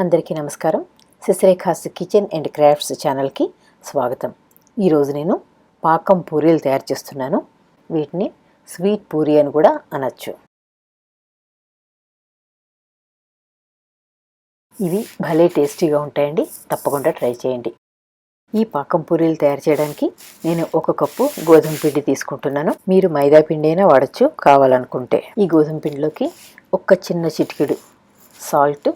అందరికీ నమస్కారం. శశిరేఖాస్ kitchen and crafts ఛానల్కి స్వాగతం. ఈరోజు నేను పాకం పూరీలు తయారు చేస్తున్నాను. వీటిని స్వీట్ పూరీ అని కూడా అనొచ్చు. ఇవి భలే టేస్టీగా ఉంటాయండి. తప్పకుండా ట్రై చేయండి. ఈ పాకం పూరీలు తయారు చేయడానికి నేను 1 కప్పు గోధుమ పిండి తీసుకుంటున్నాను. మీరు మైదా పిండి అయినా వాడచ్చు కావాలనుకుంటే. ఈ గోధుమ పిండిలోకి ఒక చిన్న చిటికెడు సాల్ట్,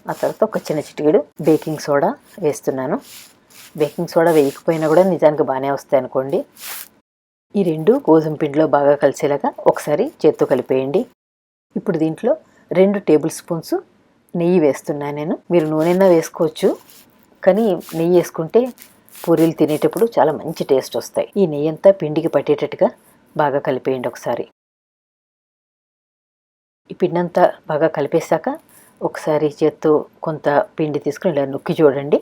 ఆ తర్వాత ఒక చిన్న చిటికెడు బేకింగ్ సోడా వేస్తున్నాను. బేకింగ్ సోడా వేయకపోయినా కూడా నిజానికి బాగానే వస్తాయి అనుకోండి. ఈ రెండు గోధుమ పిండిలో బాగా కలిసేలాగా ఒకసారి చేత్తో కలిపేయండి. ఇప్పుడు దీంట్లో 2 టేబుల్ స్పూన్స్ నెయ్యి వేస్తున్నాను నేను. మీరు నూనెన్నా వేసుకోవచ్చు, కానీ నెయ్యి వేసుకుంటే పూరీలు తినేటప్పుడు చాలా మంచి టేస్ట్ వస్తాయి. ఈ నెయ్యి అంతా పిండికి పట్టేటట్టుగా బాగా కలిపేయండి ఒకసారి. ఈ పిండి అంతా బాగా కలిపేశాక ఒకసారి చేత్తో కొంత పిండి తీసుకుని ఇలా నొక్కి చూడండి.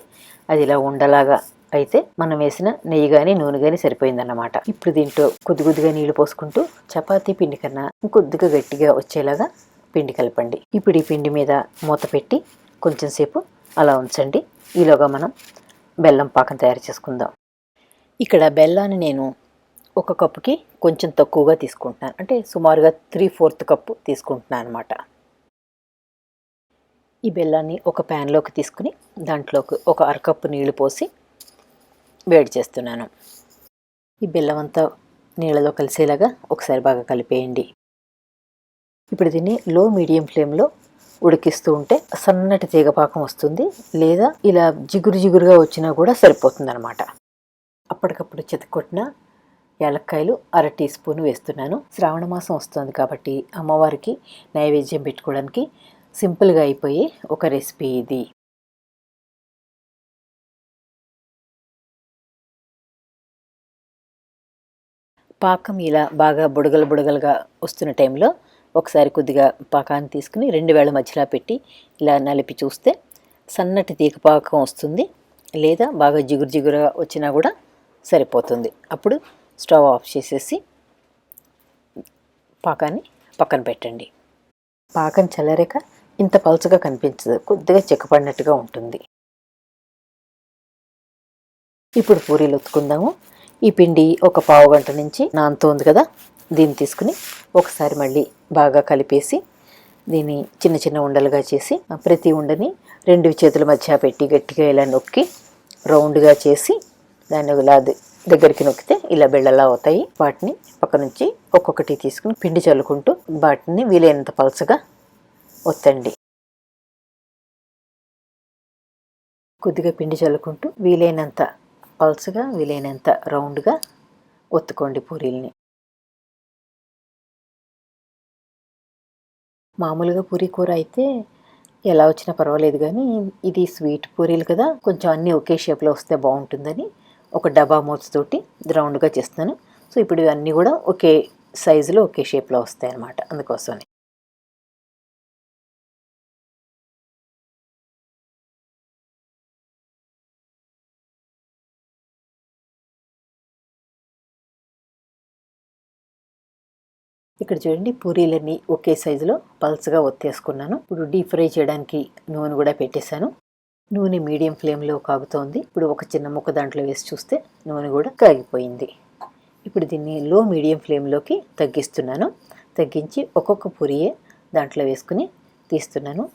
అది ఇలా ఉండలాగా అయితే మనం వేసిన నెయ్యి కానీ నూనె కానీ సరిపోయిందన్నమాట. ఇప్పుడు దీంట్లో కొద్దిగా నీళ్లు పోసుకుంటూ చపాతీ పిండి కన్నా ఇంకొద్దిగా గట్టిగా వచ్చేలాగా పిండి కలపండి. ఇప్పుడు ఈ పిండి మీద మూత పెట్టి కొంచెం సేపు అలా ఉంచండి. ఈలోగా మనం బెల్లం పాకం తయారు చేసుకుందాం. ఇక్కడ బెల్లాన్ని నేను 1 కప్పుకి కొంచెం తక్కువగా తీసుకుంటున్నాను. అంటే సుమారుగా 3/4 కప్పు తీసుకుంటున్నాను అనమాట. ఈ బెల్లాన్ని ఒక ప్యాన్లోకి తీసుకుని దాంట్లోకి ఒక 1/2 కప్పు నీళ్లు పోసి వేడి చేస్తున్నాను. ఈ బెల్లం అంతా నీళ్ళలో కలిసేలాగా ఒకసారి బాగా కలిపేయండి. ఇప్పుడు దీన్ని లో మీడియం ఫ్లేమ్లో ఉడికిస్తూ ఉంటే సన్నటి తీగపాకం వస్తుంది, లేదా ఇలా జిగురుగా వచ్చినా కూడా సరిపోతుంది అనమాట. అప్పటికప్పుడు చితకొట్టిన యాలక్కాయలు 1/2 టీ స్పూన్ వేస్తున్నాను. శ్రావణ మాసం వస్తుంది కాబట్టి అమ్మవారికి నైవేద్యం పెట్టుకోవడానికి సింపుల్గా అయిపోయే ఒక రెసిపీ ఇది. పాకం ఇలా బాగా బుడగలుగా వస్తున్న టైంలో ఒకసారి కొద్దిగా పాకాన్ని తీసుకుని 2 వేళ్ల మధ్యలో పెట్టి ఇలా నలిపి చూస్తే సన్నటి తీగ పాకం వస్తుంది, లేదా బాగా జిగురుగా వచ్చినా కూడా సరిపోతుంది. అప్పుడు స్టవ్ ఆఫ్ చేసేసి పాకాన్ని పక్కన పెట్టండి. పాకం చల్లారాక ఇంత పలుచగా కనిపించదు, కొద్దిగా చిక్కపడినట్టుగా ఉంటుంది. ఇప్పుడు పూరీలు ఒత్తుకుందాము. ఈ పిండి ఒక పావు గంట నుంచి నానుతోంది కదా, దీన్ని తీసుకుని ఒకసారి మళ్ళీ బాగా కలిపేసి దీన్ని చిన్న ఉండలుగా చేసి ప్రతి ఉండని 2 చేతుల మధ్య పెట్టి గట్టిగా ఇలా నొక్కి రౌండ్గా చేసి దాన్ని ఇలా దగ్గరికి నొక్కితే ఇలా బిళ్ళలా అవుతాయి. వాటిని పక్క నుంచి ఒక్కొక్కటి తీసుకుని పిండి చల్లుకుంటూ వాటిని వీలైనంత పలచగా ఒత్తండి. కొద్దిగా పిండి చల్లుకుంటూ వీలైనంత పల్చగా వీలైనంత రౌండ్గా ఒత్తుకోండి పూరీల్ని. మామూలుగా పూరీ కూర అయితే ఎలా వచ్చినా పర్వాలేదు, కానీ ఇది స్వీట్ పూరీలు కదా, కొంచెం అన్నీ ఒకే షేప్లో వస్తే బాగుంటుందని ఒక డబ్బా మూతతోటి రౌండ్గా చేస్తున్నాను. సో ఇప్పుడు ఇవన్నీ కూడా ఒకే సైజులో ఒకే షేప్లో వస్తాయి అన్నమాట. అందుకోసమే ఇక్కడ చూడండి, పూరీలన్నీ ఒకే సైజులో పల్చగా ఒత్తేసుకున్నాను. ఇప్పుడు డీప్ ఫ్రై చేయడానికి నూనె కూడా పెట్టేశాను. నూనె మీడియం ఫ్లేమ్లో కాగుతోంది. ఇప్పుడు ఒక చిన్న ముక్క దాంట్లో వేసి చూస్తే నూనె కూడా కాగిపోయింది. ఇప్పుడు దీన్ని లో మీడియం ఫ్లేమ్లోకి తగ్గిస్తున్నాను. తగ్గించి ఒక్కొక్క పూరియే దాంట్లో వేసుకుని తీస్తున్నాను.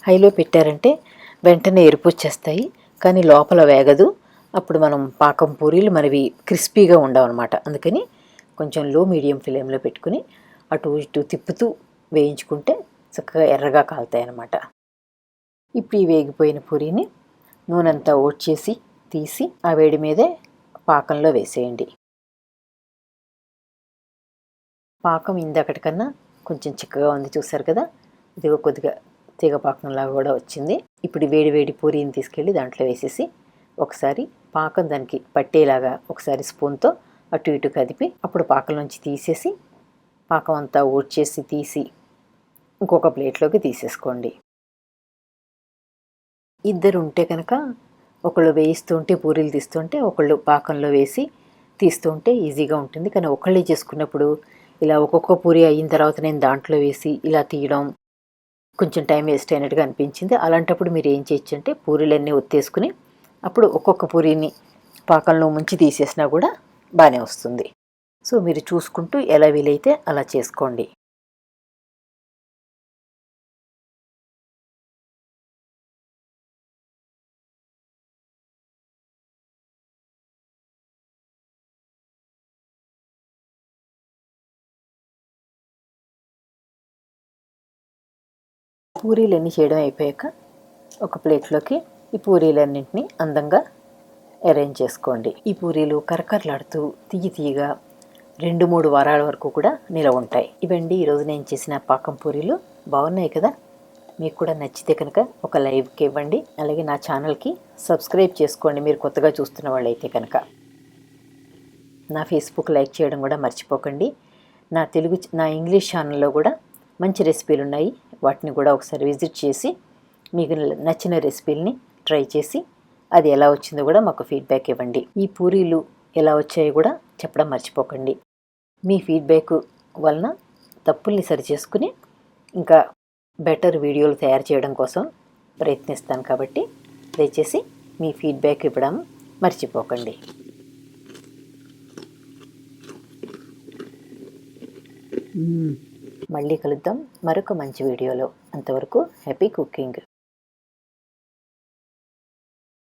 హైలో పెట్టారంటే వెంటనే ఎరుపు వచ్చేస్తాయి, కానీ లోపల వేగదు. అప్పుడు మనం పాకం పూరీలు మనవి క్రిస్పీగా ఉండవు అనమాట. అందుకని కొంచెం లో మీడియం ఫ్లేమ్లో పెట్టుకుని అటు ఇటు తిప్పుతూ వేయించుకుంటే చక్కగా ఎర్రగా కాలుతాయి అన్నమాట. ఇప్పుడు ఈ వేగిపోయిన పూరీని నూనెంతా ఓడ్చేసి తీసి ఆ వేడి మీదే పాకంలో వేసేయండి. పాకం ఇందకటికన్నా కొంచెం చిక్కగా ఉంది, చూసారు కదా. ఇదిగో కొద్దిగా తీగ పాకంలాగా కూడా వచ్చింది. ఇప్పుడు వేడి పూరీని తీసుకెళ్ళి దాంట్లో వేసేసి ఒకసారి పాకం దానికి పట్టేలాగా ఒకసారి స్పూన్తో అటు ఇటు కదిపి అప్పుడు పాకం నుంచి తీసేసి పాకం అంతా ఓడ్చేసి తీసి ఇంకొక ప్లేట్లోకి తీసేసుకోండి. ఇద్దరు ఉంటే కనుక ఒకళ్ళు వేయిస్తుంటే పూరీలు తీస్తుంటే ఒకళ్ళు పాకంలో వేసి తీస్తుంటే ఈజీగా ఉంటుంది. కానీ ఒకళ్ళే చేసుకున్నప్పుడు ఇలా ఒక్కొక్క పూరి అయిన తర్వాత నేను దాంట్లో వేసి ఇలా తీయడం కొంచెం టైం వేస్ట్ అయినట్టుగా అనిపించింది. అలాంటప్పుడు మీరు ఏం చేయొచ్చు అంటే పూరీలన్నీ ఒత్తేసుకుని అప్పుడు ఒక్కొక్క పూరీని పాకంలో ముంచి తీసేసినా కూడా బాగానే వస్తుంది. సో మీరు చూసుకుంటూ ఎలా వీలైతే అలా చేసుకోండి. పూరీలన్నీ చేయడం అయిపోయాక ఒక ప్లేట్లోకి ఈ పూరీలన్నింటినీ అందంగా అరేంజ్ చేసుకోండి. ఈ పూరీలు కరకరలాడుతూ తీయగా 2-3 వారాల వరకు కూడా నిలవ ఉంటాయి. ఇవండి ఈరోజు నేను చేసిన పాకం పూరీలు. బాగున్నాయి కదా? మీకు కూడా నచ్చితే కనుక ఒక లైక్ ఇవ్వండి. అలాగే నా ఛానల్కి సబ్స్క్రైబ్ చేసుకోండి మీరు కొత్తగా చూస్తున్న వాళ్ళైతే కనుక. నా ఫేస్బుక్ లైక్ చేయడం కూడా మర్చిపోకండి. నా ఇంగ్లీష్ ఛానల్లో కూడా మంచి రెసిపీలు ఉన్నాయి. వాటిని కూడా ఒకసారి విజిట్ చేసి మీకు నచ్చిన రెసిపీలని ట్రై చేసి అది ఎలా వచ్చిందో కూడా మాకు ఫీడ్బ్యాక్ ఇవ్వండి. ఈ పూరీలు ఎలా వచ్చాయో కూడా చెప్పడం మర్చిపోకండి. మీ ఫీడ్బ్యాక్ వలన తప్పుల్ని సరిచేసుకుని ఇంకా బెటర్ వీడియోలు తయారు చేయడం కోసం ప్రయత్నిస్తాను. కాబట్టి దయచేసి మీ ఫీడ్బ్యాక్ ఇవ్వడం మర్చిపోకండి. మళ్ళీ కలుద్దాం మరొక మంచి వీడియోలో. అంతవరకు హ్యాపీ కుకింగ్.